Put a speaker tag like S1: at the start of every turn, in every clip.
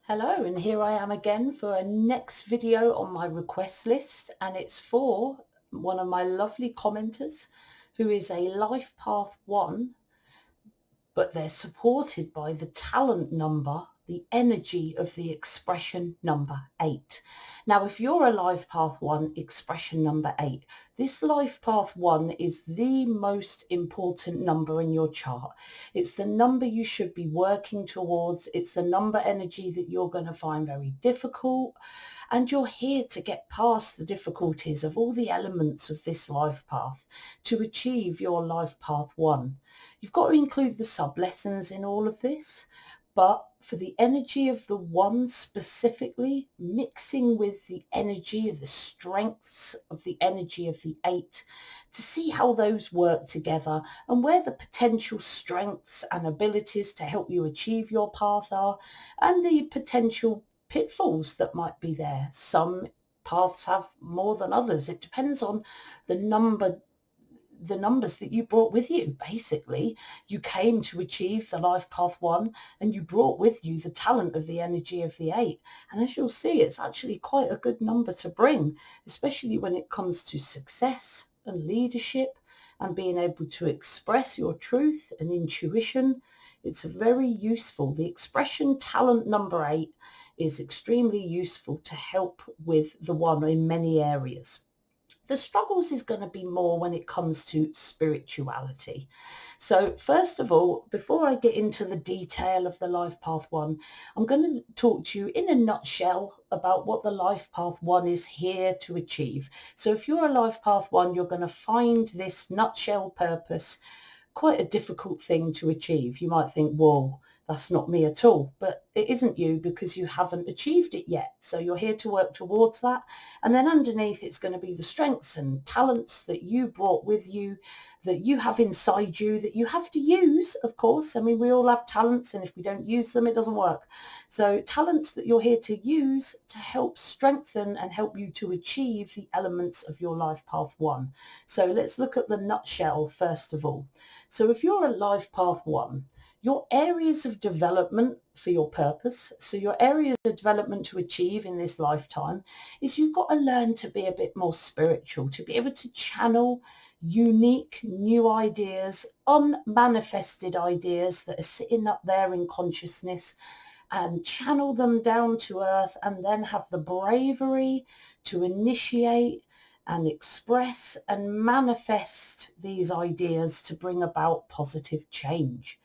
S1: Hello, and here I am again for a next video on my request list, and it's for one of my lovely commenters who is a Life Path 1, but they're supported by the talent number, the energy of the expression number 8. Now, if you're a Life Path 1, expression number 8, this Life Path 1 is the most important number in your chart. It's the number you should be working towards. It's the number energy that you're going to find very difficult. And you're here to get past the difficulties of all the elements of this life path to achieve your Life Path 1. You've got to include the sub-lessons in all of this, but for the energy of the 1 specifically, mixing with the energy of the strengths of the energy of the 8, to see how those work together and where the potential strengths and abilities to help you achieve your path are, and the potential pitfalls that might be there. Some paths have more than others. It depends on the numbers that you brought with you. Basically, you came to achieve the Life Path 1 and you brought with you the talent of the energy of the 8. And as you'll see, it's actually quite a good number to bring, especially when it comes to success and leadership and being able to express your truth and intuition. It's very useful. The expression talent number 8 is extremely useful to help with the 1 in many areas. The struggles is going to be more when it comes to spirituality. So first of all, before I get into the detail of the Life Path 1, I'm going to talk to you in a nutshell about what the Life Path 1 is here to achieve. So if you're a Life Path 1, you're going to find this nutshell purpose quite a difficult thing to achieve. You might think, whoa, that's not me at all. But it isn't you because you haven't achieved it yet. So you're here to work towards that. And then underneath, it's going to be the strengths and talents that you brought with you, that you have inside you, that you have to use, of course. I mean, we all have talents, and if we don't use them, it doesn't work. So talents that you're here to use to help strengthen and help you to achieve the elements of your Life Path 1. So let's look at the nutshell first of all. So if you're a Life Path 1, your areas of development for your purpose, so your areas of development to achieve in this lifetime, is you've got to learn to be a bit more spiritual, to be able to channel unique new ideas, unmanifested ideas that are sitting up there in consciousness, and channel them down to earth, and then have the bravery to initiate and express and manifest these ideas to bring about positive change.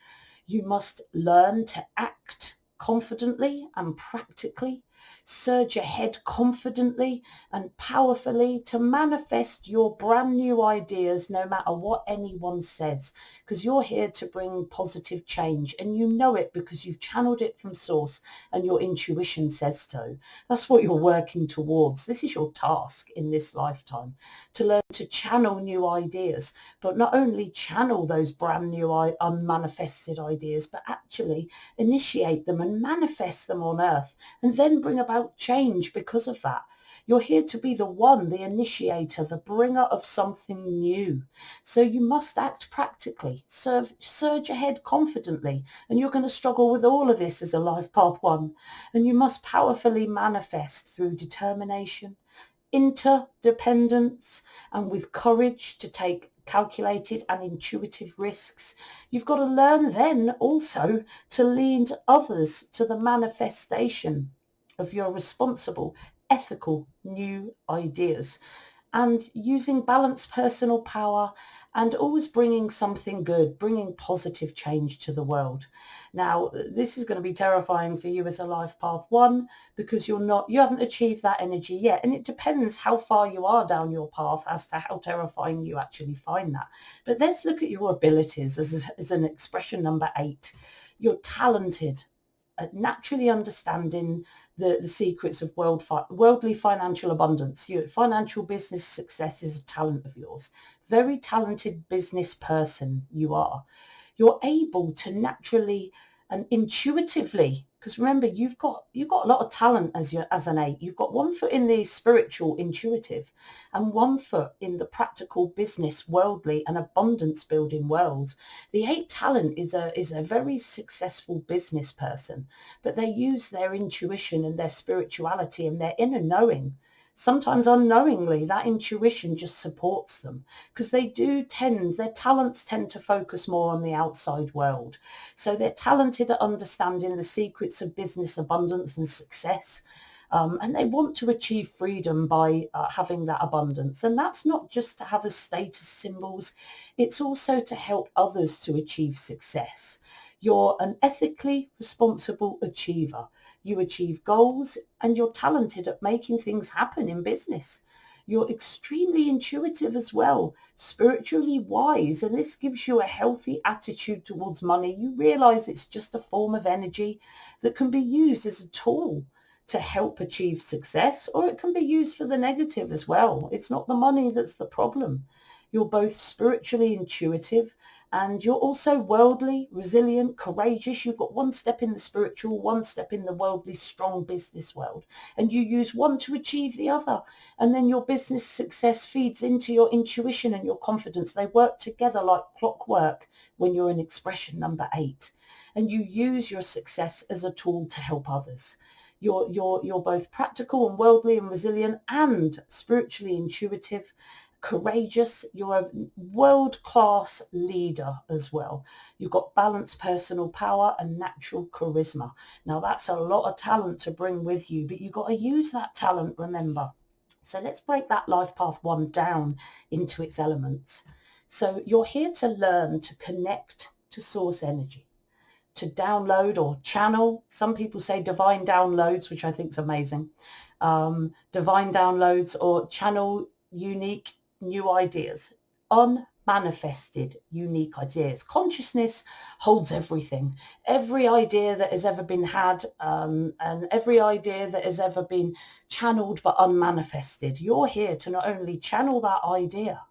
S1: You must learn to act confidently and practically, surge ahead confidently and powerfully to manifest your brand new ideas no matter what anyone says, because you're here to bring positive change, and you know it because you've channeled it from source and your intuition says so. That's what you're working towards. This is your task in this lifetime, to learn to channel new ideas, but not only channel those brand new unmanifested ideas, but actually initiate them and manifest them on earth, and then bring about change because of that. You're here to be the one, the initiator, the bringer of something new. So you must act practically, surge ahead confidently, and you're going to struggle with all of this as a Life Path 1. And you must powerfully manifest through determination, interdependence, and with courage to take calculated and intuitive risks. You've got to learn then also to lead others to the manifestation of your responsible, ethical new ideas, and using balanced personal power and always bringing something good, bringing positive change to the world. Now, this is going to be terrifying for you as a Life Path 1 because you haven't achieved that energy yet. And it depends how far you are down your path as to how terrifying you actually find that. But let's look at your abilities as an expression number 8. You're talented at naturally understanding the secrets of worldly financial abundance. Your financial business success is a talent of yours. Very talented business person you are. You're able to naturally and intuitively Because remember, you've got a lot of talent as an 8. You've got one foot in the spiritual, intuitive, and one foot in the practical, business, worldly, and abundance building world. The 8 talent is a very successful business person, but they use their intuition and their spirituality and their inner knowing. Sometimes unknowingly, that intuition just supports them, because their talents tend to focus more on the outside world. So they're talented at understanding the secrets of business abundance and success. And they want to achieve freedom by having that abundance. And that's not just to have as status symbols. It's also to help others to achieve success. You're an ethically responsible achiever. You achieve goals and you're talented at making things happen in business. You're extremely intuitive as well, spiritually wise, and this gives you a healthy attitude towards money. You realize it's just a form of energy that can be used as a tool to help achieve success, or it can be used for the negative as well. It's not the money that's the problem. You're both spiritually intuitive and you're also worldly, resilient, courageous. You've got one step in the spiritual, one step in the worldly, strong business world, and you use one to achieve the other. And then your business success feeds into your intuition and your confidence. They work together like clockwork when you're in expression number 8. And you use your success as a tool to help others. You're both practical and worldly and resilient and spiritually intuitive, courageous. You're a world-class leader as well. You've got balanced personal power and natural charisma. Now that's a lot of talent to bring with you, but you've got to use that talent, remember. So let's break that life path 1 down into its elements. So you're here to learn to connect to source energy, to download or channel. Some people say divine downloads, which I think is amazing. Divine downloads or channel unique new ideas, unmanifested unique ideas. Consciousness holds everything, every idea that has ever been had, and every idea that has ever been channeled but unmanifested. You're here to not only channel that idea,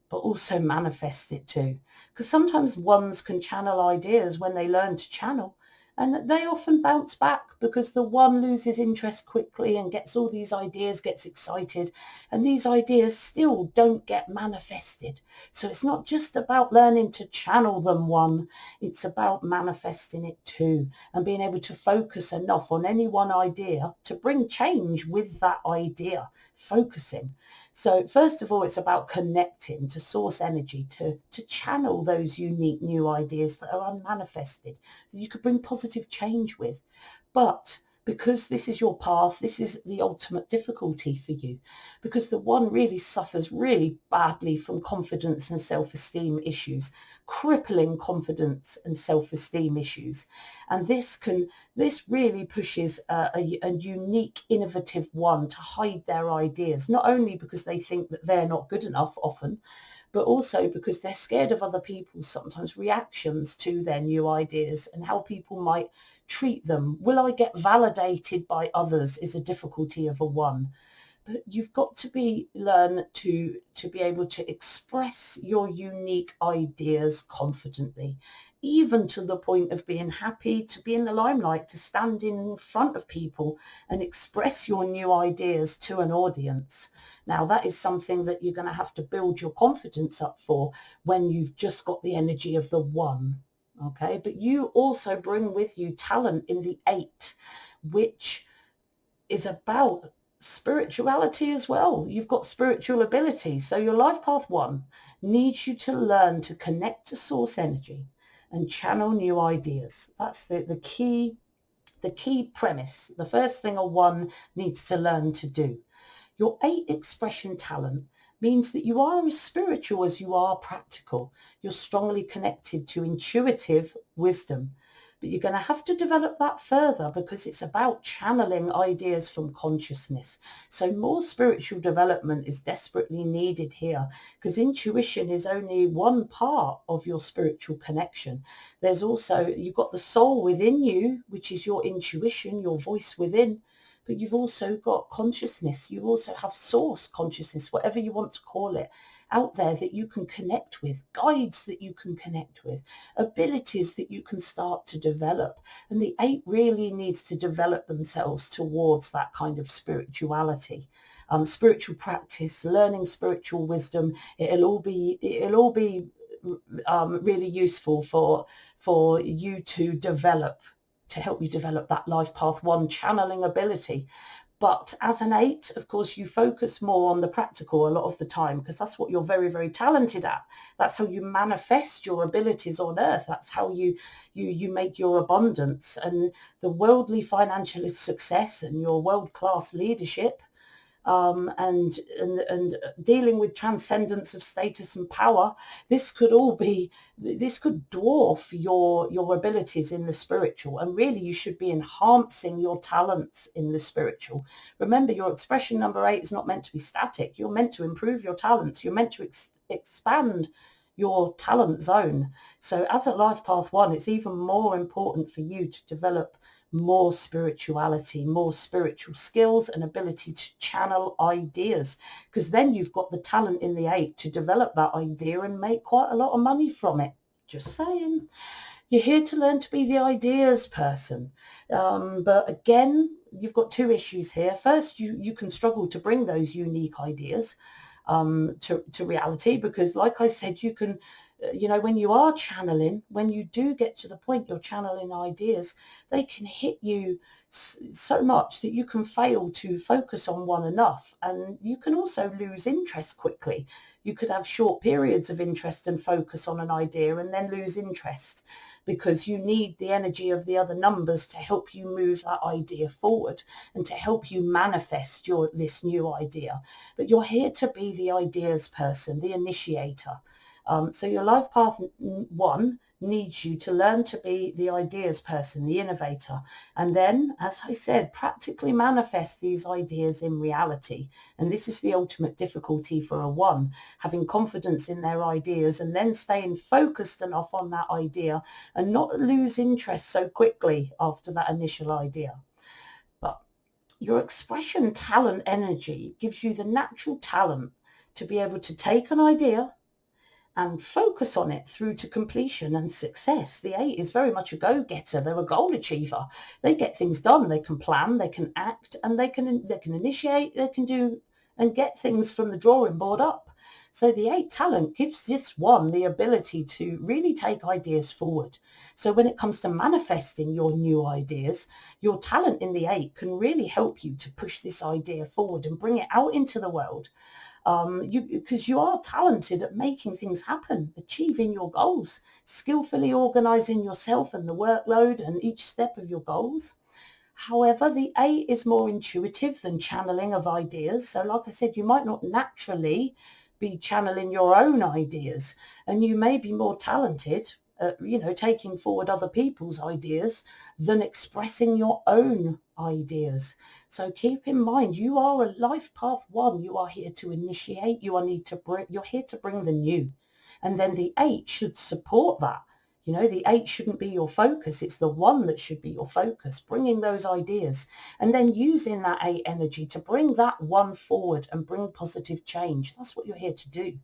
S1: but also manifest it too. Because sometimes ones can channel ideas when they learn to channel, and they often bounce back because the one loses interest quickly and gets all these ideas, gets excited, and these ideas still don't get manifested. So it's not just about learning to channel them one, it's about manifesting it too, and being able to focus enough on any one idea to bring change with that idea, focusing. So first of all, it's about connecting to source energy, to channel those unique new ideas that are unmanifested, that you could bring positive change with. But because this is your path, this is the ultimate difficulty for you, because the one really suffers really badly from confidence and self-esteem issues, crippling confidence and self-esteem issues. And this really pushes a unique, innovative one to hide their ideas, not only because they think that they're not good enough often, but also because they're scared of other people's sometimes reactions to their new ideas and how people might treat them. Will I get validated by others is a difficulty of a one. But you've got to learn to be able to express your unique ideas confidently, even to the point of being happy to be in the limelight, to stand in front of people and express your new ideas to an audience. Now, that is something that you're going to have to build your confidence up for when you've just got the energy of the one. Okay, but you also bring with you talent in the 8, which is about spirituality as well. You've got spiritual ability. So your life path 1 needs you to learn to connect to source energy and channel new ideas. That's the key premise. The first thing a 1 needs to learn to do. Your 8 expression talent means that you are as spiritual as you are practical. You're strongly connected to intuitive wisdom. But you're going to have to develop that further because it's about channeling ideas from consciousness. So more spiritual development is desperately needed here, because intuition is only one part of your spiritual connection. There's also, you've got the soul within you, which is your intuition, your voice within, but you've also got consciousness. You also have source consciousness, whatever you want to call it. out there that you can connect with, guides that you can connect with, abilities that you can start to develop. And the 8 really needs to develop themselves towards that kind of spirituality, spiritual practice, learning spiritual wisdom. It'll all be really useful for you to help you develop that life path 1 channeling ability. But as an 8, of course, you focus more on the practical a lot of the time, because that's what you're very, very talented at. That's how you manifest your abilities on earth. That's how you make your abundance and the worldly financial success and your world-class leadership, and dealing with transcendence of status and power. This could dwarf your abilities in the spiritual, and really you should be enhancing your talents in the spiritual. Remember, your expression number 8 is not meant to be static. You're meant to improve your talents. You're meant to expand your talent zone. So as a life path 1, it's even more important for you to develop more spirituality, more spiritual skills and ability to channel ideas, because then you've got the talent in the 8 to develop that idea and make quite a lot of money from it. Just saying. You're here to learn to be the ideas person. But again, you've got 2 issues here. First, you can struggle to bring those unique ideas to reality, because like I said, you can, when you are channeling, when you do get to the point you're channeling ideas, they can hit you so much that you can fail to focus on one enough, and you can also lose interest quickly. You could have short periods of interest and focus on an idea and then lose interest, because you need the energy of the other numbers to help you move that idea forward and to help you manifest this new idea. But you're here to be the ideas person, the initiator. So your life path 1 needs you to learn to be the ideas person, the innovator, and then, as I said, practically manifest these ideas in reality. And this is the ultimate difficulty for a 1, having confidence in their ideas and then staying focused enough on that idea and not lose interest so quickly after that initial idea. But your expression talent energy gives you the natural talent to be able to take an idea and focus on it through to completion and success. The 8 is very much a go-getter. They're a goal achiever. They get things done. They can plan, they can act, and they can initiate, they can do and get things from the drawing board up. So the 8 talent gives this 1 the ability to really take ideas forward. So when it comes to manifesting your new ideas, your talent in the 8 can really help you to push this idea forward and bring it out into the world. Because you are talented at making things happen, achieving your goals, skillfully organizing yourself and the workload and each step of your goals. However, the 8 is more intuitive than channeling of ideas. So like I said, you might not naturally be channeling your own ideas, and you may be more talented at, taking forward other people's ideas than expressing your own ideas. So keep in mind, you are a life path 1. You are here to initiate. You're here to bring the new, and then the 8 should support that. The 8 shouldn't be your focus. It's the 1 that should be your focus, bringing those ideas and then using that 8 energy to bring that 1 forward and bring positive change. That's what you're here to do.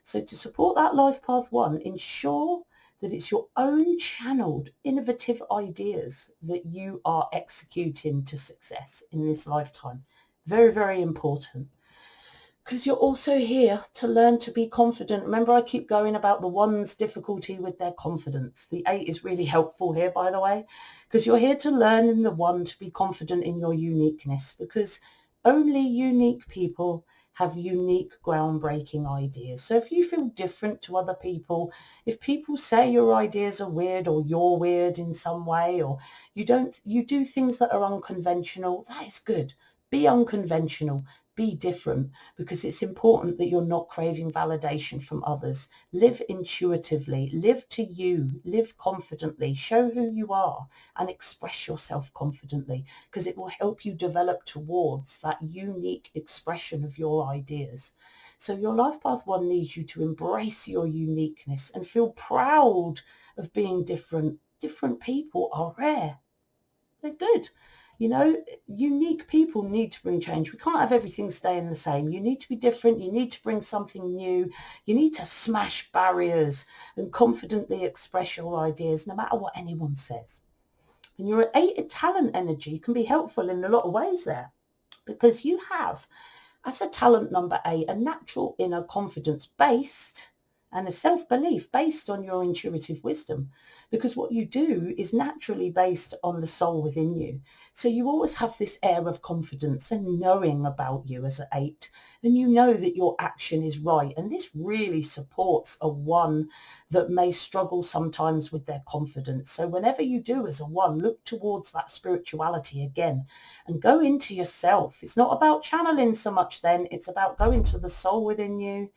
S1: So to support that life path 1, ensure that it's your own channeled, innovative ideas that you are executing to success in this lifetime. Very, very important. Because you're also here to learn to be confident. Remember, I keep going about the 1's difficulty with their confidence. The 8 is really helpful here, by the way, because you're here to learn in the 1 to be confident in your uniqueness, because only unique people have unique, groundbreaking ideas. So if you feel different to other people, if people say your ideas are weird or you're weird in some way, or you do things that are unconventional, that is good. Be unconventional. Be different, because it's important that you're not craving validation from others. Live intuitively, live to you, live confidently, show who you are and express yourself confidently, because it will help you develop towards that unique expression of your ideas. So your life path 1 needs you to embrace your uniqueness and feel proud of being different. Different people are rare. They're good. You know, unique people need to bring change. We can't have everything staying the same. You need to be different. You need to bring something new. You need to smash barriers and confidently express your ideas, no matter what anyone says. And your 8 talent energy can be helpful in a lot of ways there, because you have, as a talent number 8, a natural inner confidence based and a self-belief based on your intuitive wisdom, because what you do is naturally based on the soul within you. So you always have this air of confidence and knowing about you as an 8, and you know that your action is right. And this really supports a 1 that may struggle sometimes with their confidence. So whenever you do as a 1, look towards that spirituality again and go into yourself. It's not about channeling so much then, it's about going to the soul within you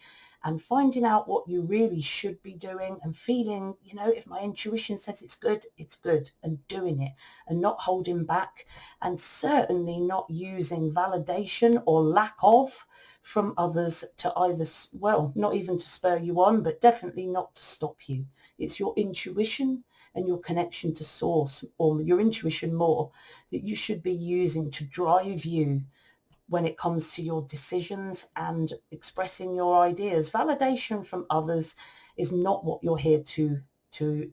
S1: and finding out what you really should be doing and feeling, you know, if my intuition says it's good, and doing it and not holding back, and certainly not using validation or lack of from others to either, well, not even to spur you on, but definitely not to stop you. It's your intuition and your connection to source, or your intuition more, that you should be using to drive you when it comes to your decisions and expressing your ideas. Validation from others is not what you're here to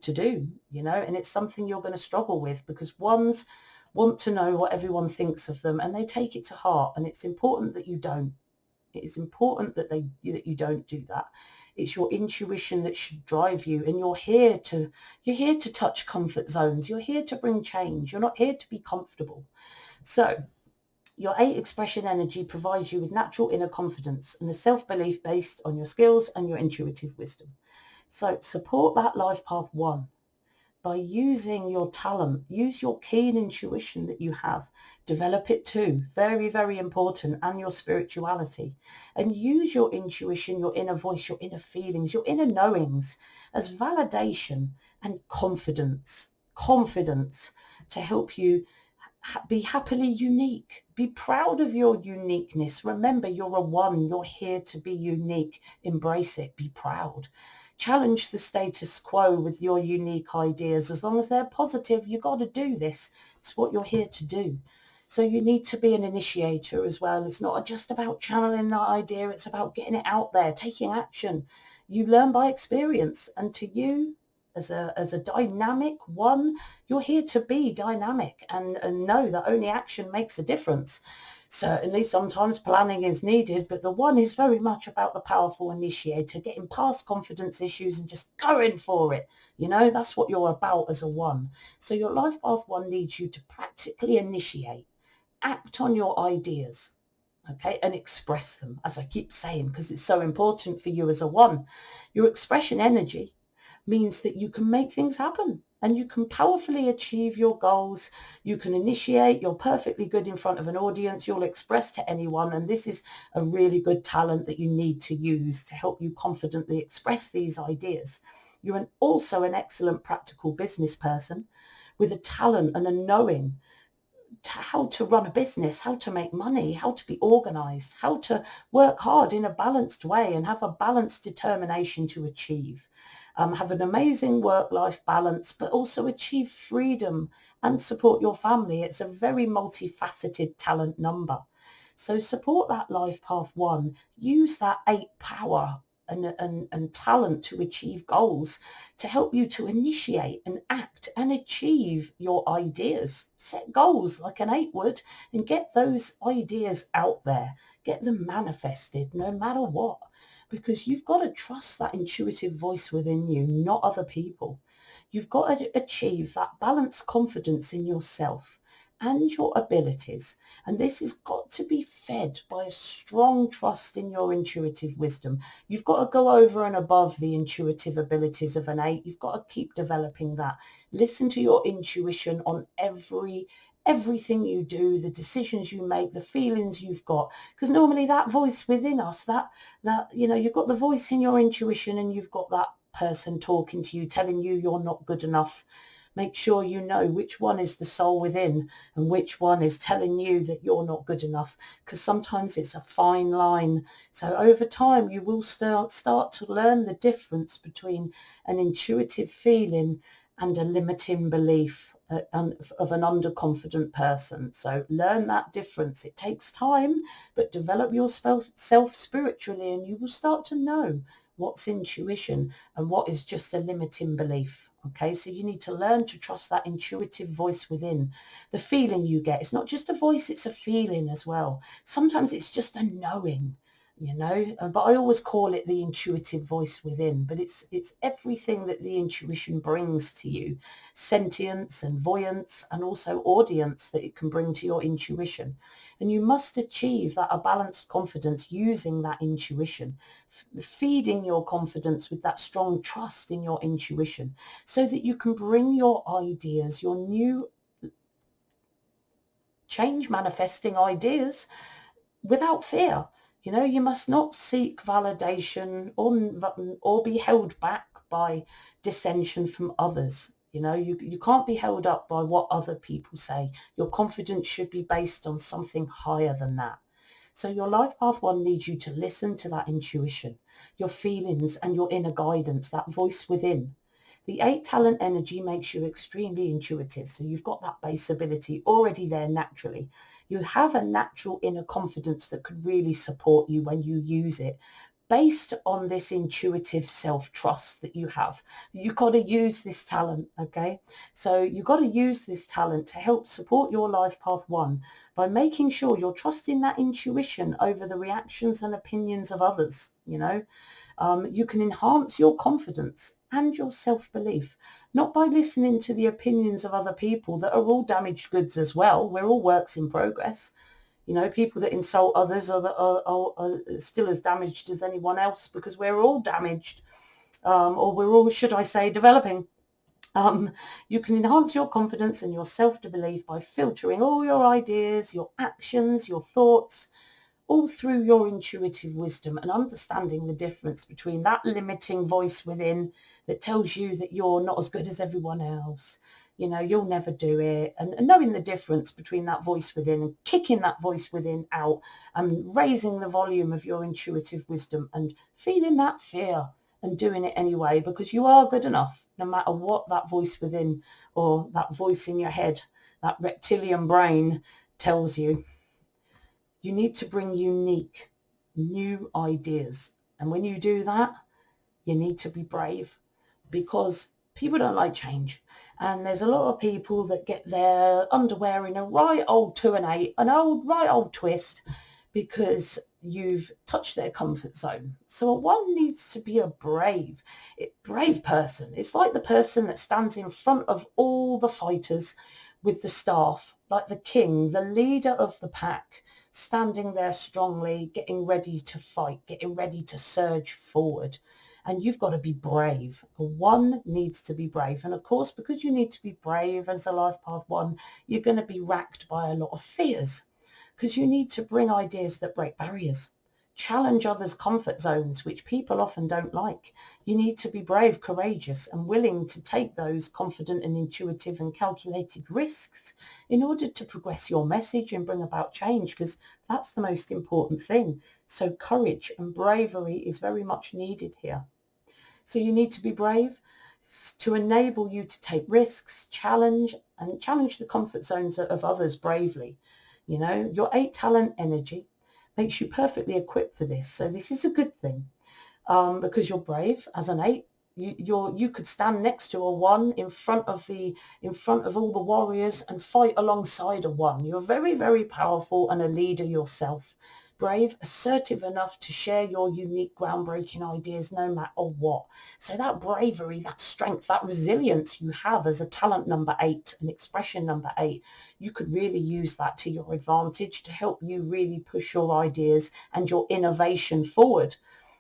S1: do, you know, and it's something you're going to struggle with, because ones want to know what everyone thinks of them and they take it to heart, and it's important that you don't. It is important that you don't do that. It's your intuition that should drive you, and you're here to touch comfort zones. You're here to bring change. You're not here to be comfortable. So your 8 expression energy provides you with natural inner confidence and a self-belief based on your skills and your intuitive wisdom. So support that life path 1 by using your talent. Use your keen intuition that you have. Develop it too. Very, very important. And your spirituality. And use your intuition, your inner voice, your inner feelings, your inner knowings as validation and confidence. Confidence to help you be happily unique. Be proud of your uniqueness. Remember, you're a 1. You're here to be unique. Embrace it. Be proud. Challenge the status quo with your unique ideas. As long as they're positive, you got to do this. It's what you're here to do. So you need to be an initiator as well. It's not just about channeling that idea. It's about getting it out there, taking action. You learn by experience. And to you, as a dynamic 1, you're here to be dynamic and know that only action makes a difference. Certainly sometimes planning is needed, but the 1 is very much about the powerful initiator, getting past confidence issues and just going for it. You know, that's what you're about as a 1. So your life path 1 needs you to practically initiate, act on your ideas, okay, and express them, as I keep saying, because it's so important for you as a 1. Your expression energy means that you can make things happen and you can powerfully achieve your goals. You can initiate. You're perfectly good in front of an audience. You'll express to anyone. And this is a really good talent that you need to use to help you confidently express these ideas. You're also an excellent practical business person with a talent and a knowing how to run a business, how to make money, how to be organized, how to work hard in a balanced way and have a balanced determination to achieve. Have an amazing work-life balance, but also achieve freedom and support your family. It's a very multifaceted talent number. So support that life path 1. Use that 8 power and talent to achieve goals, to help you to initiate and act and achieve your ideas. Set goals like an 8 would and get those ideas out there. Get them manifested no matter what, because you've got to trust that intuitive voice within you, not other people. You've got to achieve that balanced confidence in yourself and your abilities. And this has got to be fed by a strong trust in your intuitive wisdom. You've got to go over and above the intuitive abilities of an 8. You've got to keep developing that. Listen to your intuition on everything you do, the decisions you make, the feelings you've got, because normally that voice within us, that you know, you've got the voice in your intuition and you've got that person talking to you, telling you you're not good enough. Make sure you know which one is the soul within and which one is telling you that you're not good enough, because sometimes it's a fine line. So over time you will start to learn the difference between an intuitive feeling and a limiting belief. of an underconfident person. So learn that difference. It takes time, but develop yourself spiritually, and you will start to know what's intuition and what is just a limiting belief. Okay, so you need to learn to trust that intuitive voice within. The feeling you get, it's not just a voice, it's a feeling as well. Sometimes it's just a knowing, but I always call it the intuitive voice within. But it's everything that the intuition brings to you: sentience and voyance, and also audience that it can bring to your intuition. And you must achieve that a balanced confidence using that intuition, feeding your confidence with that strong trust in your intuition, so that you can bring your ideas, your new change manifesting ideas, without fear. You must not seek validation or be held back by dissension from others. You can't be held up by what other people say. Your confidence should be based on something higher than that. So your life path one needs you to listen to that intuition, your feelings and your inner guidance, that voice within. The 8 talent energy makes you extremely intuitive. So you've got that base ability already there naturally. You have a natural inner confidence that could really support you when you use it, based on this intuitive self-trust that you have. You've got to use this talent, okay? So you've got to use this talent to help support your life path one by making sure you're trusting that intuition over the reactions and opinions of others. You can enhance your confidence and your self-belief, not by listening to the opinions of other people that are all damaged goods as well. We're all works in progress. People that insult others are still as damaged as anyone else, because we're all damaged, or we're all, should I say, developing. You can enhance your confidence and your self-belief by filtering all your ideas, your actions, your thoughts, all through your intuitive wisdom, and understanding the difference between that limiting voice within that tells you that you're not as good as everyone else, you'll never do it, and knowing the difference between that voice within and kicking that voice within out and raising the volume of your intuitive wisdom and feeling that fear and doing it anyway, because you are good enough no matter what that voice within or that voice in your head, that reptilian brain, tells you. You need to bring unique, new ideas. And when you do that, you need to be brave, because people don't like change. And there's a lot of people that get their underwear in a right old 2 and 8, an right old twist, because you've touched their comfort zone. So one needs to be a brave person. It's like the person that stands in front of all the fighters with the staff, like the king, the leader of the pack, standing there strongly, getting ready to fight, getting ready to surge forward. And you've got to be brave. One needs to be brave. And of course, because you need to be brave as a life path one, you're going to be racked by a lot of fears, because you need to bring ideas that break barriers, challenge others' comfort zones, which people often don't like. You need to be brave, courageous, and willing to take those confident and intuitive and calculated risks in order to progress your message and bring about change, because that's the most important thing. So courage and bravery is very much needed here. So you need to be brave to enable you to take risks, challenge the comfort zones of others bravely. Your 8 talent energy makes you perfectly equipped for this. So this is a good thing, because you're brave as an 8. You could stand next to a 1 in front of all the warriors and fight alongside a 1. You're very, very powerful and a leader yourself. Brave, assertive enough to share your unique, groundbreaking ideas no matter what. So that bravery, that strength, that resilience you have as a talent number 8, an expression number 8, you could really use that to your advantage to help you really push your ideas and your innovation forward.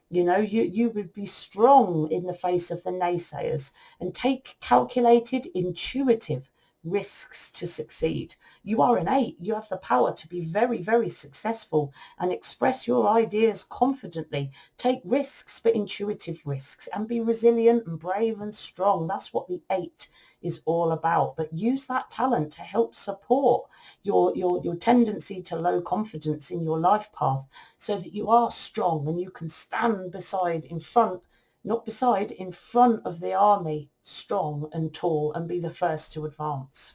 S1: You would be strong in the face of the naysayers and take calculated, intuitive risks to succeed. You are an 8. You have the power to be very, very successful and express your ideas confidently. Take risks, but intuitive risks, and be resilient and brave and strong. That's what the 8 is all about. But use that talent to help support your tendency to low confidence in your life path, so that you are strong and you can stand in front of the army, strong and tall, and be the first to advance.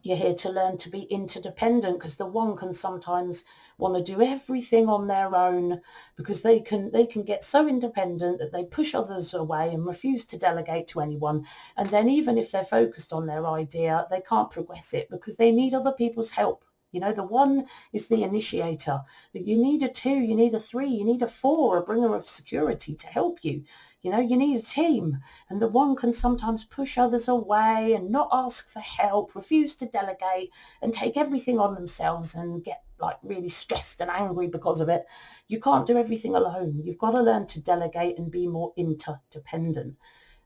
S1: You're here to learn to be interdependent, because the one can sometimes want to do everything on their own, because they can get so independent that they push others away and refuse to delegate to anyone. And then even if they're focused on their idea, they can't progress it because they need other people's help. You know, the one is the initiator, but you need a two, you need a three, you need a four, a bringer of security to help you. You know, you need a team, and the one can sometimes push others away and not ask for help, refuse to delegate, and take everything on themselves and get like really stressed and angry because of it. You can't do everything alone. You've got to learn to delegate and be more interdependent.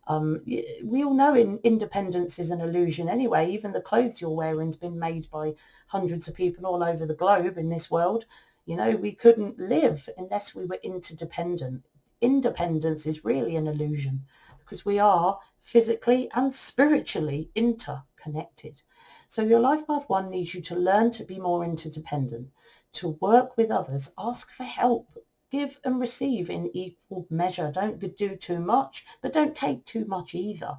S1: We all know independence is an illusion anyway. Even the clothes you're wearing has been made by hundreds of people all over the globe in this world. You know, we couldn't live unless we were interdependent. Independence is really an illusion because we are physically and spiritually interconnected. So your life path one needs you to learn to be more interdependent, to work with others, ask for help, give and receive in equal measure. Don't do too much, but don't take too much either.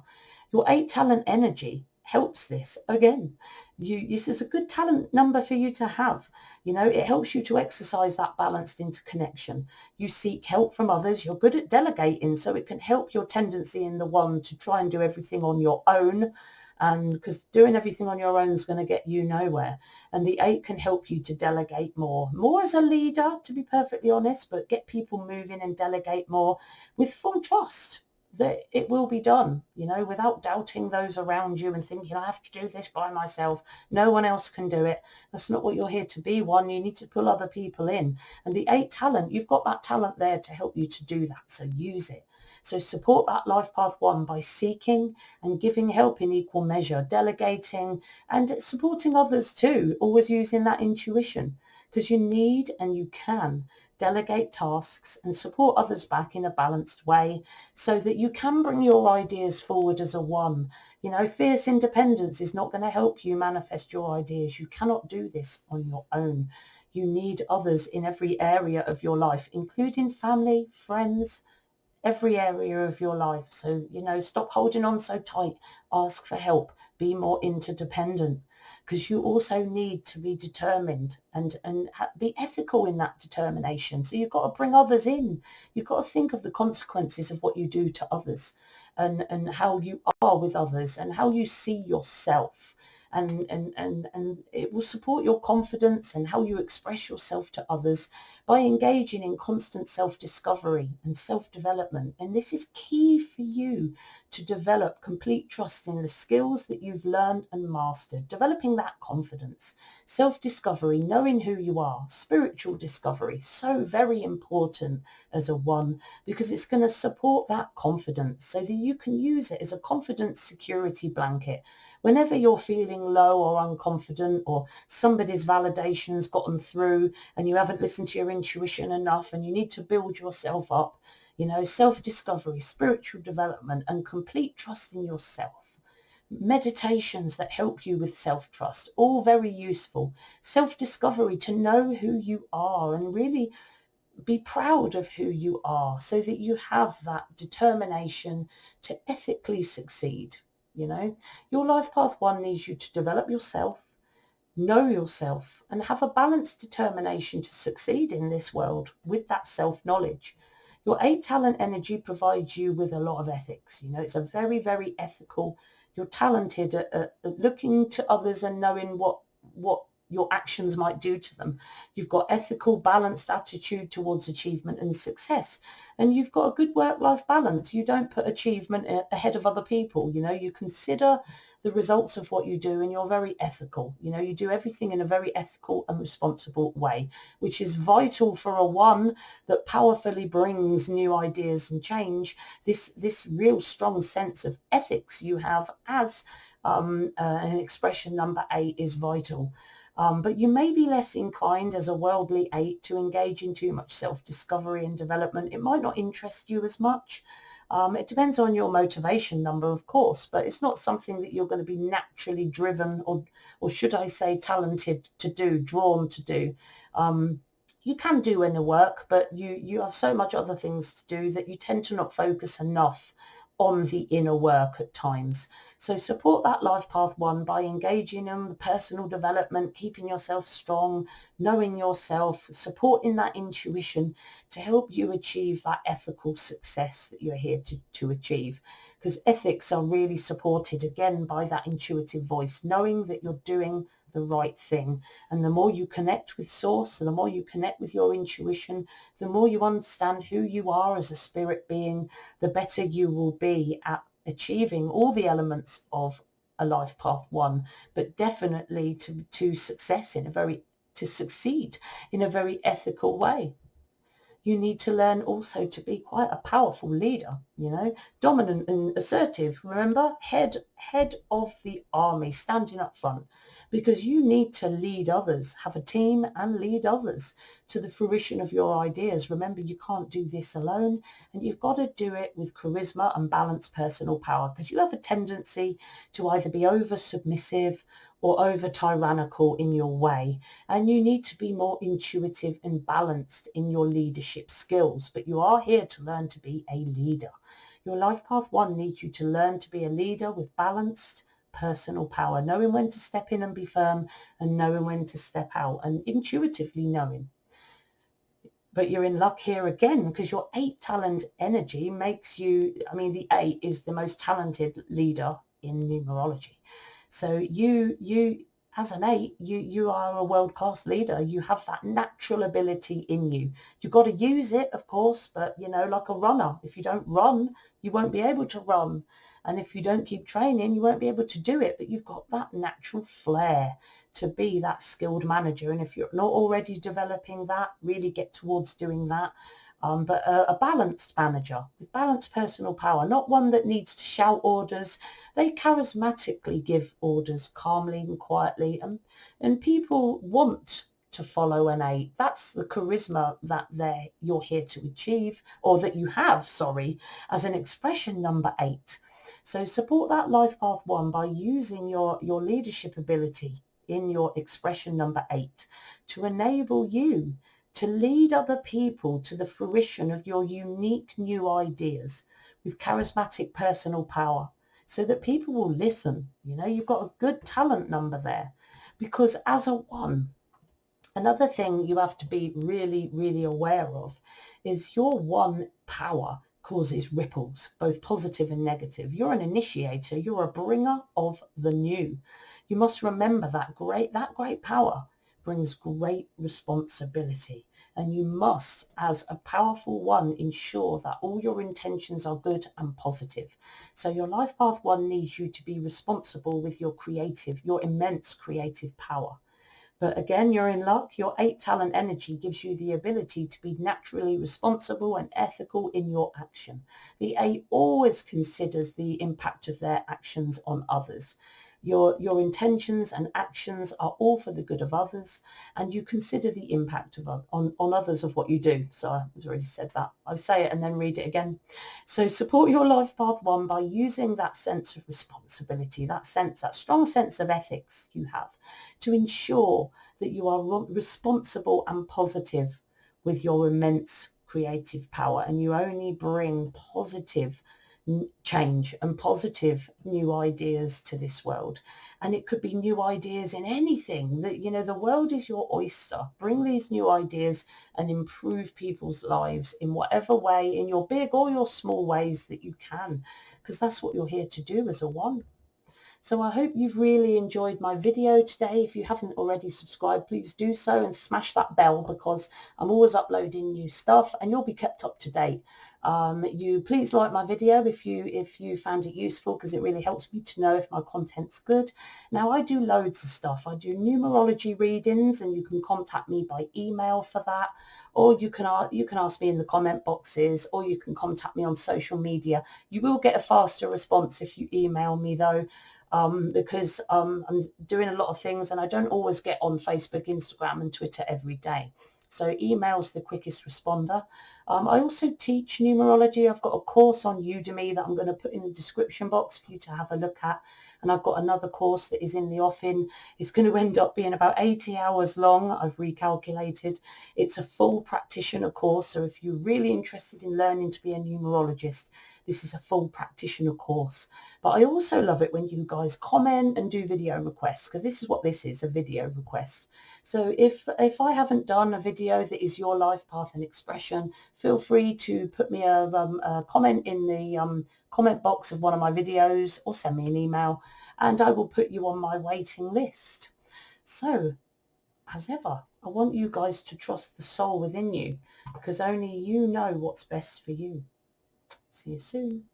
S1: Your 8 talent energy helps this. Again, this is a good talent number for you to have. You know, it helps you to exercise that balanced interconnection. You seek help from others. You're good at delegating, so it can help your tendency in the one to try and do everything on your own. And because doing everything on your own is going to get you nowhere. And the 8 can help you to delegate more as a leader, to be perfectly honest, but get people moving and delegate more with full trust that it will be done, you know, without doubting those around you and thinking, I have to do this by myself. No one else can do it. That's not what you're here to be. One, you need to pull other people in. And the 8 talent, you've got that talent there to help you to do that. So use it. So support that life path one by seeking and giving help in equal measure, delegating and supporting others too, always using that intuition, because you need and you can delegate tasks and support others back in a balanced way so that you can bring your ideas forward as a one. You know, fierce independence is not going to help you manifest your ideas. You cannot do this on your own. You need others in every area of your life, including family, friends, every area of your life. So, you know, stop holding on so tight, ask for help, be more interdependent, because you also need to be determined and be ethical in that determination. So you've got to bring others in. You've got to think of the consequences of what you do to others and how you are with others and how you see yourself. And it will support your confidence and how you express yourself to others by engaging in constant self-discovery and self-development. And this is key for you to develop complete trust in the skills that you've learned and mastered, developing that confidence, self-discovery, knowing who you are, spiritual discovery, so very important as a one, because it's going to support that confidence so that you can use it as a confidence security blanket. Whenever you're feeling low or unconfident or somebody's validation's gotten through and you haven't listened to your intuition enough and you need to build yourself up, you know, self-discovery, spiritual development and complete trust in yourself. Meditations that help you with self-trust, all very useful. Self-discovery to know who you are and really be proud of who you are so that you have that determination to ethically succeed. You know, your life path one needs you to develop yourself, know yourself, and have a balanced determination to succeed in this world with that self-knowledge. Your 8 talent energy provides you with a lot of ethics. You know, it's a very, very ethical. You're talented at looking to others and knowing what your actions might do to them. You've got ethical, balanced attitude towards achievement and success. And you've got a good work-life balance. You don't put achievement ahead of other people. You know, you consider the results of what you do and you're very ethical. You know, you do everything in a very ethical and responsible way, which is vital for a one that powerfully brings new ideas and change. This real strong sense of ethics you have as an expression number 8 is vital. But you may be less inclined as a worldly 8 to engage in too much self-discovery and development. It might not interest you as much. It depends on your motivation number, of course, but it's not something that you're going to be naturally driven or should I say talented to do, drawn to do. You can do inner work, but you have so much other things to do that you tend to not focus enough on the inner work at times. So support that life path 1 by engaging in personal development, keeping yourself strong, knowing yourself, supporting that intuition to help you achieve that ethical success that you're here to achieve. Because ethics are really supported again by that intuitive voice, knowing that you're doing the right thing. And the more you connect with source, the more you connect with your intuition, the more you understand who you are as a spirit being, the better you will be at achieving all the elements of a life path 1, but definitely to success to succeed in a very ethical way. You need to learn also to be quite a powerful leader, dominant and assertive. Remember, head of the army, standing up front, because you need to lead others, have a team and lead others to the fruition of your ideas. Remember, you can't do this alone, and you've got to do it with charisma and balanced personal power, because you have a tendency to either be over submissive or over tyrannical in your way, and you need to be more intuitive and balanced in your leadership skills. But you are here to learn to be a leader. Your life path 1 needs you to learn to be a leader with balanced personal power, knowing when to step in and be firm, and knowing when to step out, and intuitively knowing. But you're in luck here again, because your 8 talent energy makes you, the 8 is the most talented leader in numerology. So you as an 8, you are a world-class leader. You have that natural ability in you. You've got to use it, of course, but like a runner, if you don't run, you won't be able to run. And if you don't keep training, you won't be able to do it. But you've got that natural flair to be that skilled manager. And if you're not already developing that, really get towards doing that. But a balanced manager with balanced personal power, not one that needs to shout orders. They charismatically give orders calmly and quietly, and people want to follow an 8. That's the charisma that you're here to achieve, or that you have, as an expression number 8. So support that life path 1 by using your leadership ability in your expression number 8 to enable you to lead other people to the fruition of your unique new ideas with charismatic personal power, so that people will listen. You've got a good talent number there, because as a 1, another thing you have to be really, really aware of is your 1 power causes ripples, both positive and negative. You're an initiator. You're a bringer of the new. You must remember that great power brings great responsibility, and you must, as a powerful 1, ensure that all your intentions are good and positive. So your life path 1 needs you to be responsible with your immense creative power. But again, you're in luck. Your 8 talent energy gives you the ability to be naturally responsible and ethical in your action. The 8 always considers the impact of their actions on others. Your intentions and actions are all for the good of others, and you consider the impact on others of what you do. So I've already said that. I say it and then read it again. So support your life path 1 by using that sense of responsibility, that strong sense of ethics you have, to ensure that you are responsible and positive with your immense creative power, and you only bring positive change and positive new ideas to this world. And it could be new ideas in anything. That the world is your oyster. Bring these new ideas and improve people's lives in whatever way, in your big or your small ways that you can, because that's what you're here to do as a 1. So I hope you've really enjoyed my video today. If you haven't already subscribed, please do so, and smash that bell, because I'm always uploading new stuff and you'll be kept up to date. You please like my video if you found it useful, because it really helps me to know if my content's good. Now, I do loads of stuff. I do numerology readings, and you can contact me by email for that, or you can ask me in the comment boxes, or you can contact me on social media. You will get a faster response if you email me though, because I'm doing a lot of things and I don't always get on Facebook, Instagram and Twitter every day. So email's the quickest responder. I also teach numerology. I've got a course on Udemy that I'm going to put in the description box for you to have a look at. And I've got another course that is in the offing. It's going to end up being about 80 hours long. I've recalculated. It's a full practitioner course. So if you're really interested in learning to be a numerologist, This is a full practitioner course. But I also love it when you guys comment and do video requests, because this is what this is, a video request. So if I haven't done a video that is your life path and expression, feel free to put me a comment in the comment box of one of my videos, or send me an email, and I will put you on my waiting list. So, as ever, I want you guys to trust the soul within you, because only you know what's best for you. See you soon.